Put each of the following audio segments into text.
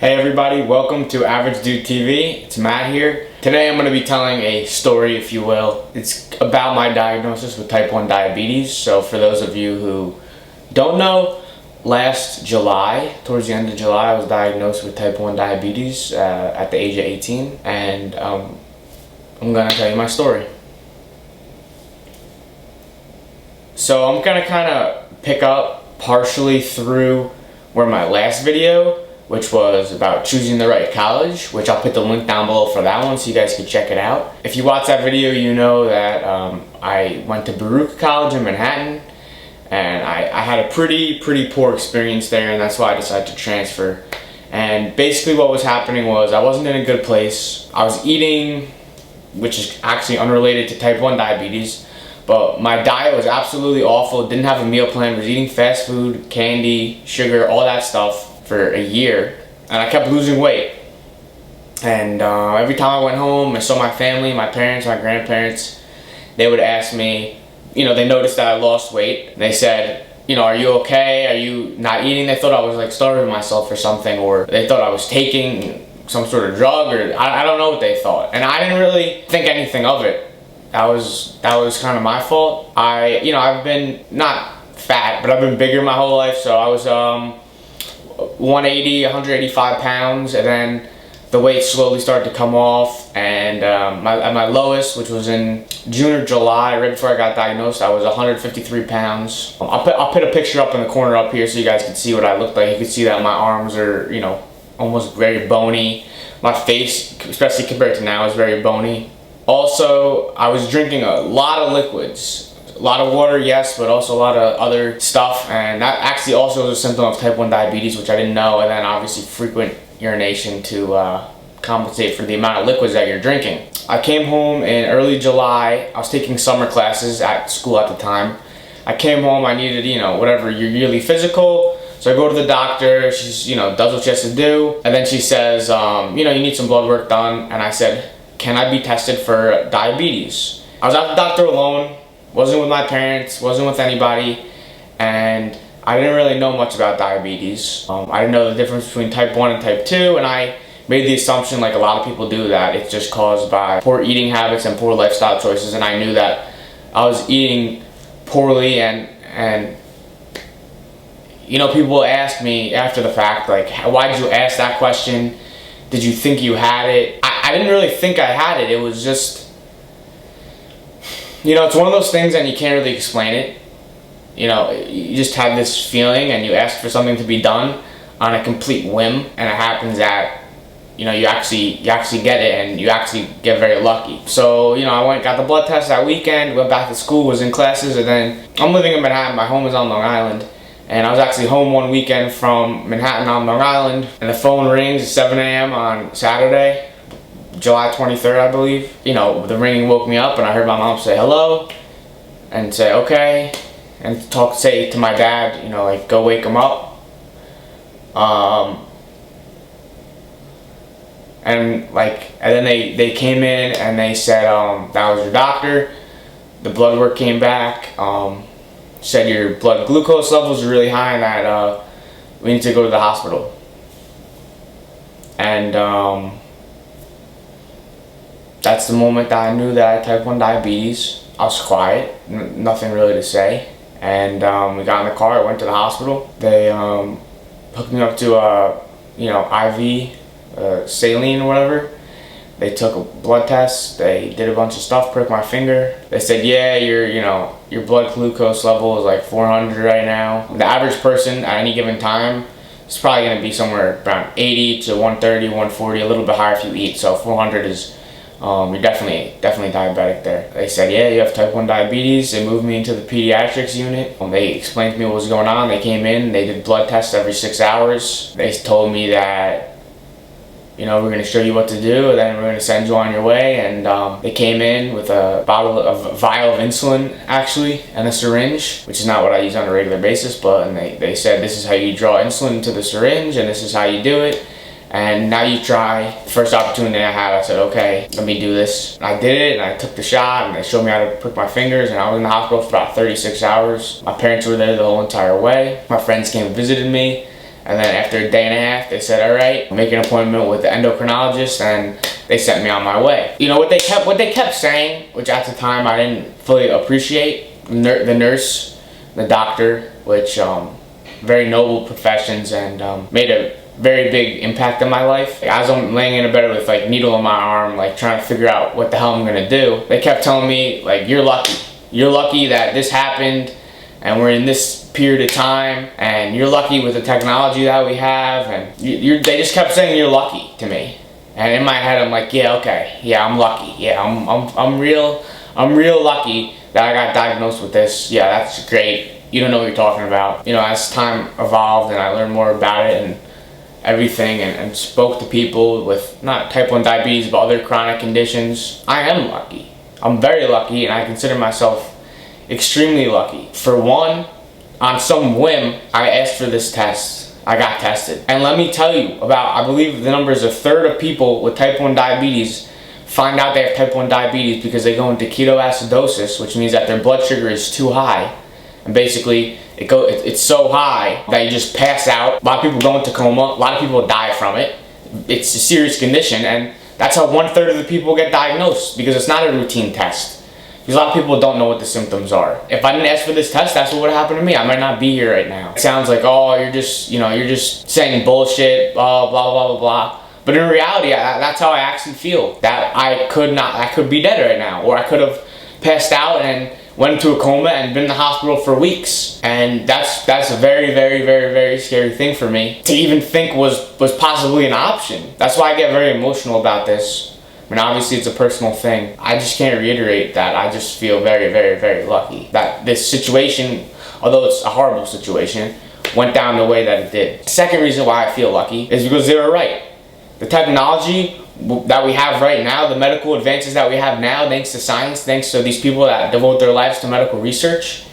Hey everybody, welcome to AverageDudeTV. It's Matt here. Today I'm going to be telling a story, if you will. It's about my diagnosis with type 1 diabetes. So for those of you who don't know, last July, towards the end of July, I was diagnosed with type 1 diabetes at the age of 18. And I'm going to tell you my story. So I'm going to kind of pick up partially through where my last video, which was about choosing the right college, which I'll put the link down below for that one so you guys can check it out. If you watch that video, you know that I went to Baruch College in Manhattan, and I had a pretty poor experience there, and that's why I decided to transfer. And basically what was happening was I wasn't in a good place. I was eating, which is actually unrelated to type 1 diabetes, but my diet was absolutely awful. Didn't have a meal plan, was eating fast food, candy, sugar, all that stuff for a year, and I kept losing weight. And every time I went home, I saw my family, my parents, my grandparents, they would ask me, you know, they noticed that I lost weight. They said, you know, are you okay? Are you not eating? They thought I was like starving myself or something, or they thought I was taking some sort of drug, or I don't know what they thought. And I didn't really think anything of it. That was kind of my fault. I've been not fat, but I've been bigger my whole life. So I was 185 pounds, and then the weight slowly started to come off, and at my lowest, which was in June or July, right before I got diagnosed, I was 153 pounds. I'll put a picture up in the corner up here so you guys can see what I look like. You can see that my arms are, you know, almost very bony. My face, especially compared to now, is very bony. Also, I was drinking a lot of liquids. A lot of water, yes, but also a lot of other stuff, and that actually also was a symptom of type 1 diabetes, which I didn't know. And then obviously frequent urination to compensate for the amount of liquids that you're drinking. I came home in early July. I was taking summer classes at school at the time. I came home, I needed, you know, whatever, your yearly physical. So I go to the doctor, she's, you know, does what she has to do, and then she says, you know, you need some blood work done. And I said, can I be tested for diabetes? I was at the doctor alone. Wasn't with my parents, wasn't with anybody, and I didn't really know much about diabetes. I didn't know the difference between type 1 and type 2, and I made the assumption, like a lot of people do, that it's just caused by poor eating habits and poor lifestyle choices. And I knew that I was eating poorly, and you know, people ask me after the fact, like, why did you ask that question? Did you think you had it? I didn't really think I had it. It was just, you know, it's one of those things and you can't really explain it. You know, you just have this feeling and you ask for something to be done on a complete whim, and it happens that, you know, you actually get it, and you actually get very lucky. So, you know, I got the blood test that weekend, went back to school, was in classes, and then I'm living in Manhattan. My home is on Long Island, and I was actually home one weekend from Manhattan on Long Island, and the phone rings at 7 a.m. on Saturday, July 23rd, I believe. You know, the ringing woke me up, and I heard my mom say hello, and say okay, and say to my dad, you know, like, go wake him up. And then they came in and they said, that was your doctor. The blood work came back, said your blood glucose levels are really high, and that we need to go to the hospital. And that's the moment that I knew that I had type 1 diabetes. I was quiet, nothing really to say. And we got in the car, I went to the hospital. They hooked me up to you know, IV saline or whatever. They took a blood test, they did a bunch of stuff, pricked my finger. They said, yeah, your blood glucose level is like 400 right now. The average person at any given time, it's probably going to be somewhere around 80 to 130, 140, a little bit higher if you eat. So 400 is, you're definitely diabetic there. They said, yeah, you have type 1 diabetes. They moved me into the pediatrics unit. They explained to me what was going on. They came in, they did blood tests every 6 hours. They told me that, you know, we're going to show you what to do, and then we're going to send you on your way. And they came in with a vial of insulin, actually, and a syringe, which is not what I use on a regular basis, but and they said, this is how you draw insulin into the syringe, and this is how you do it. And now you try. The first opportunity I had, I said, okay, let me do this. And I did it, and I took the shot, and they showed me how to prick my fingers, and I was in the hospital for about 36 hours. My parents were there the whole entire way. My friends came and visited me, And then after a day and a half, they said, all right, make an appointment with the endocrinologist, and they sent me on my way. You know, what they kept saying, which at the time I didn't fully appreciate, the nurse, the doctor, which very noble professions, and made a very big impact on my life. As I'm laying in a bed with like needle in my arm, like trying to figure out what the hell I'm gonna do, they kept telling me, like, you're lucky. You're lucky that this happened, and we're in this period of time, and you're lucky with the technology that we have, and they just kept saying you're lucky to me. And in my head, I'm like, yeah, okay, yeah, I'm lucky. Yeah, I'm real lucky that I got diagnosed with this. Yeah, that's great. You don't know what you're talking about. You know, as time evolved and I learned more about it and everything, and spoke to people with not type 1 diabetes but other chronic conditions, I am lucky. I'm very lucky, and I consider myself extremely lucky. For one, on some whim, I asked for this test. I got tested. And let me tell you, I believe the number is a third of people with type 1 diabetes find out they have type 1 diabetes because they go into ketoacidosis, which means that their blood sugar is too high. And basically, it's so high that you just pass out. A lot of people go into coma. A lot of people die from it. It's a serious condition, and that's how 1/3 of the people get diagnosed, because it's not a routine test. Because a lot of people don't know what the symptoms are. If I didn't ask for this test, that's what would happen to me. I might not be here right now. It sounds like, oh, you're just saying bullshit, blah, blah, blah, blah, blah. But in reality, that's how I actually feel. That I could be dead right now, or I could have passed out and went into a coma and been in the hospital for weeks. And that's a very, very, very, very scary thing for me to even think was possibly an option. That's why I get very emotional about this. I mean, obviously it's a personal thing. I just can't reiterate that. I just feel very, very, very lucky that this situation, although it's a horrible situation, went down the way that it did. The second reason why I feel lucky is because they were right. The technology that we have right now, the medical advances that we have now, thanks to science, thanks to these people that devote their lives to medical research,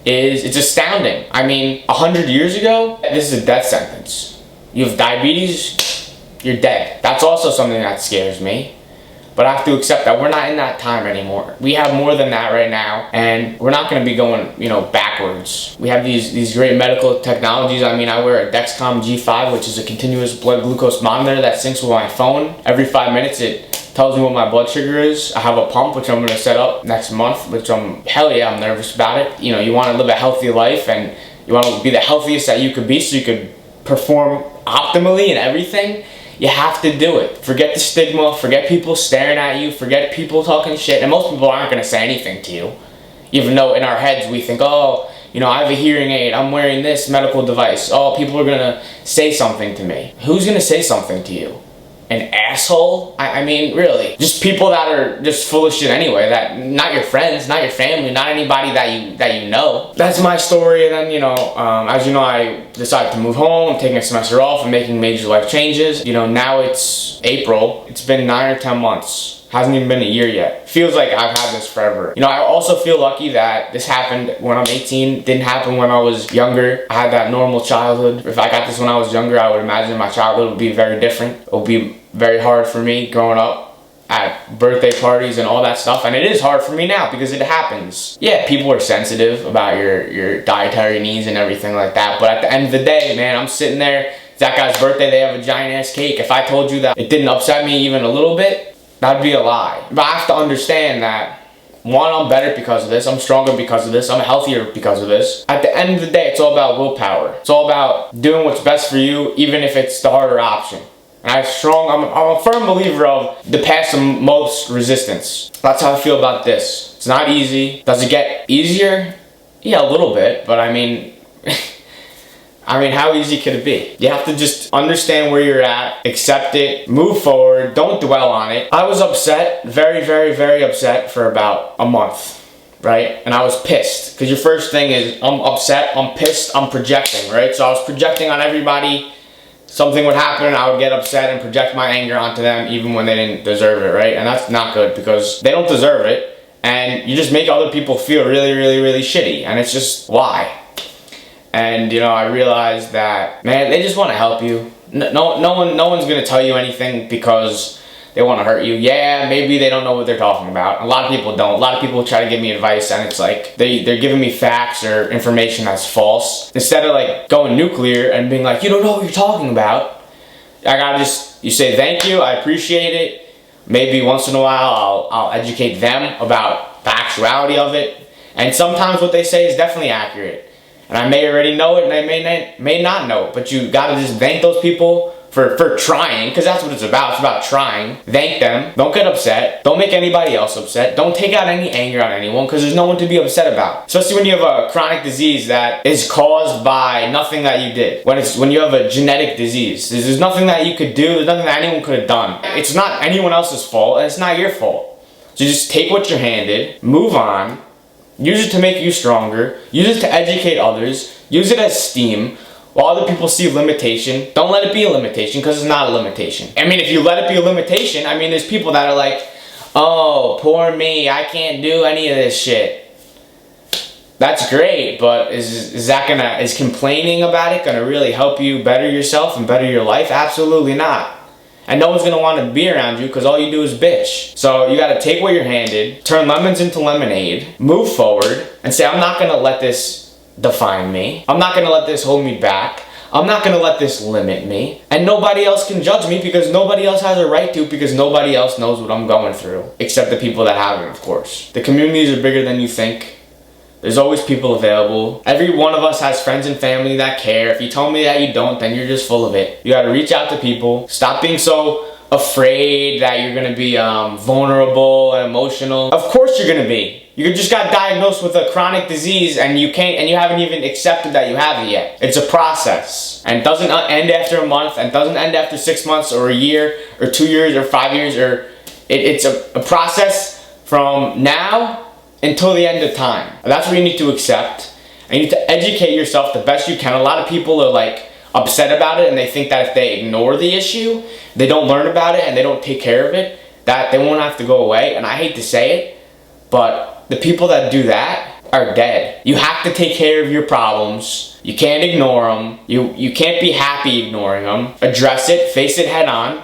it's astounding. I mean, 100 years ago, this is a death sentence. You have diabetes, you're dead. That's also something that scares me. But I have to accept that we're not in that time anymore. We have more than that right now, and we're not going to be going, backwards. We have these great medical technologies. I mean, I wear a Dexcom G5, which is a continuous blood glucose monitor that syncs with my phone. Every 5 minutes, it tells me what my blood sugar is. I have a pump, which I'm going to set up next month, which I'm nervous about it. You want to live a healthy life, and you want to be the healthiest that you could be so you could perform optimally in everything. You have to do it. Forget the stigma, forget people staring at you, forget people talking shit. And most people aren't going to say anything to you. Even though in our heads we think, oh, I have a hearing aid, I'm wearing this medical device. Oh, people are going to say something to me. Who's going to say something to you? An asshole? I mean, really. Just people that are just full of shit anyway. That not your friends, not your family, not anybody that you know. That's my story. And then, as you know, I decided to move home. I'm taking a semester off and making major life changes. Now it's April. It's been 9 or 10 months. Hasn't even been a year yet. Feels like I've had this forever. I also feel lucky that this happened when I'm 18. Didn't happen when I was younger. I had that normal childhood. If I got this when I was younger, I would imagine my childhood would be very different. It would be very hard for me growing up at birthday parties and all that stuff. And it is hard for me now because it happens. Yeah, people are sensitive about your dietary needs and everything like that. But at the end of the day, man, I'm sitting there. It's that guy's birthday. They have a giant ass cake. If I told you that it didn't upset me even a little bit, that'd be a lie. But I have to understand that, one, I'm better because of this, I'm stronger because of this, I'm healthier because of this. At the end of the day, it's all about willpower. It's all about doing what's best for you, even if it's the harder option. And I'm a firm believer of the path of most resistance. That's how I feel about this. It's not easy. Does it get easier? Yeah, a little bit, but I mean, how easy could it be? You have to just understand where you're at, accept it, move forward, don't dwell on it. I was upset, very, very, very upset for about a month, right? And I was pissed, because your first thing is, I'm upset, I'm pissed, I'm projecting, right? So I was projecting on everybody. Something would happen and I would get upset and project my anger onto them even when they didn't deserve it, right? And that's not good because they don't deserve it. And you just make other people feel really, really, really shitty. And it's just, why? And I realized that, man, they just want to help you. No one's gonna tell you anything because they want to hurt you. Yeah, maybe they don't know what they're talking about. A lot of people don't. A lot of people try to give me advice and it's like they're giving me facts or information that's false. Instead of like going nuclear and being like, you don't know what you're talking about, I gotta you say thank you, I appreciate it. Maybe once in a while I'll educate them about the actuality of it. And sometimes what they say is definitely accurate. And I may already know it and I may not know it. But you gotta just thank those people for trying, because that's what it's about. It's about trying. Thank them. Don't get upset. Don't make anybody else upset. Don't take out any anger on anyone, because there's no one to be upset about. Especially when you have a chronic disease that is caused by nothing that you did. When you have a genetic disease, there's nothing that you could do. There's nothing that anyone could have done. It's not anyone else's fault, and it's not your fault. So just take what you're handed, move on, use it to make you stronger, use it to educate others, use it as steam. While other people see limitation, don't let it be a limitation, because it's not a limitation. I mean, if you let it be a limitation, I mean, there's people that are like, oh, poor me, I can't do any of this shit. That's great, but is complaining about it gonna really help you better yourself and better your life? Absolutely not. And no one's gonna want to be around you because all you do is bitch. So you gotta take what you're handed, turn lemons into lemonade, move forward, and say, I'm not gonna let this define me. I'm not gonna let this hold me back. I'm not gonna let this limit me. And nobody else can judge me, because nobody else has a right to, because nobody else knows what I'm going through. Except the people that have it, of course. The communities are bigger than you think. There's always people available. Every one of us has friends and family that care. If you tell me that you don't, then you're just full of it. You gotta reach out to people. Stop being so afraid that you're gonna be vulnerable and emotional. Of course you're gonna be. You just got diagnosed with a chronic disease and you haven't even accepted that you have it yet. It's a process. And it doesn't end after a month, and doesn't end after 6 months or a year or 2 years or 5 years, or it's a process from now until the end of time. And that's what you need to accept. And you need to educate yourself the best you can. A lot of people are like upset about it, and they think that if they ignore the issue, they don't learn about it and they don't take care of it, that they won't have to go away. And I hate to say it, but the people that do that are dead. You have to take care of your problems. You can't ignore them. You can't be happy ignoring them. Address it, face it head on,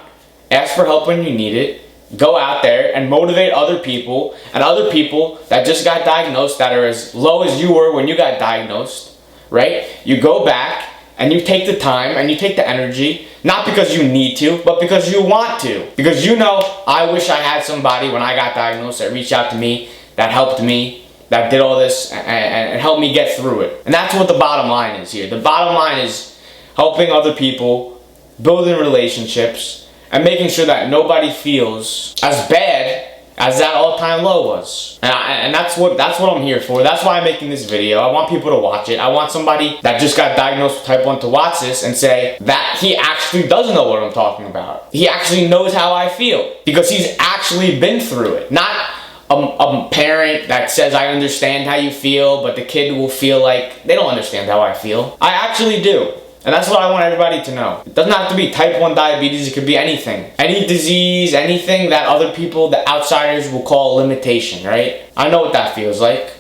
ask for help when you need it. Go out there and motivate other people, and other people that just got diagnosed, that are as low as you were when you got diagnosed, right? You go back and you take the time and you take the energy, not because you need to, but because you want to. Because you know, I wish I had somebody when I got diagnosed that reached out to me, that helped me, that did all this and helped me get through it. And that's what the bottom line is here. The bottom line is helping other people, building relationships, and making sure that nobody feels as bad as that all-time low was. And that's what I'm here for. That's why I'm making this video. I want people to watch it. I want somebody that just got diagnosed with type 1 to watch this and say that he actually does know what I'm talking about. He actually knows how I feel, because he's actually been through it. Not a parent that says, I understand how you feel, but the kid will feel like they don't understand how I feel. I actually do. And that's what I want everybody to know. It doesn't have to be type 1 diabetes, it could be anything. Any disease, anything that other people, the outsiders, will call limitation, right? I know what that feels like.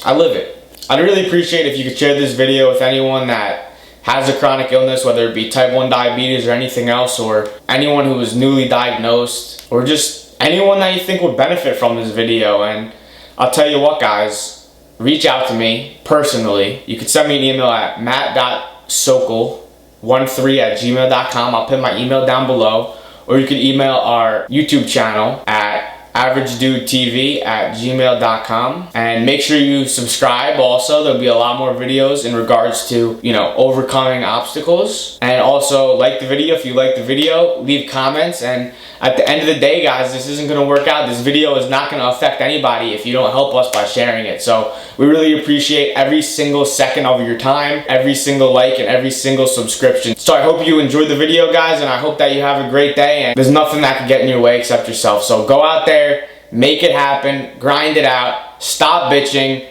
I live it. I'd really appreciate if you could share this video with anyone that has a chronic illness, whether it be type 1 diabetes or anything else, or anyone who is newly diagnosed, or just anyone that you think would benefit from this video. And I'll tell you what, guys, reach out to me personally. You can send me an email at matt.sokol13@gmail.com. I'll put my email down below. Or you can email our YouTube channel at AverageDudeTV@gmail.com. And make sure you subscribe also. There'll be a lot more videos in regards to, overcoming obstacles. And also like the video if you like the video. Leave comments. And at the end of the day, guys, this isn't going to work out. This video is not going to affect anybody if you don't help us by sharing it. So we really appreciate every single second of your time, every single like, and every single subscription. So I hope you enjoyed the video, guys, and I hope that you have a great day. And there's nothing that can get in your way except yourself. So go out there, make it happen, grind it out, stop bitching,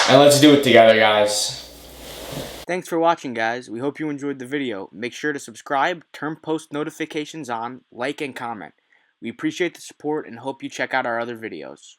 and let's do it together, guys. Thanks for watching, guys. We hope you enjoyed the video. Make sure to subscribe, turn post notifications on, like, and comment. We appreciate the support and hope you check out our other videos.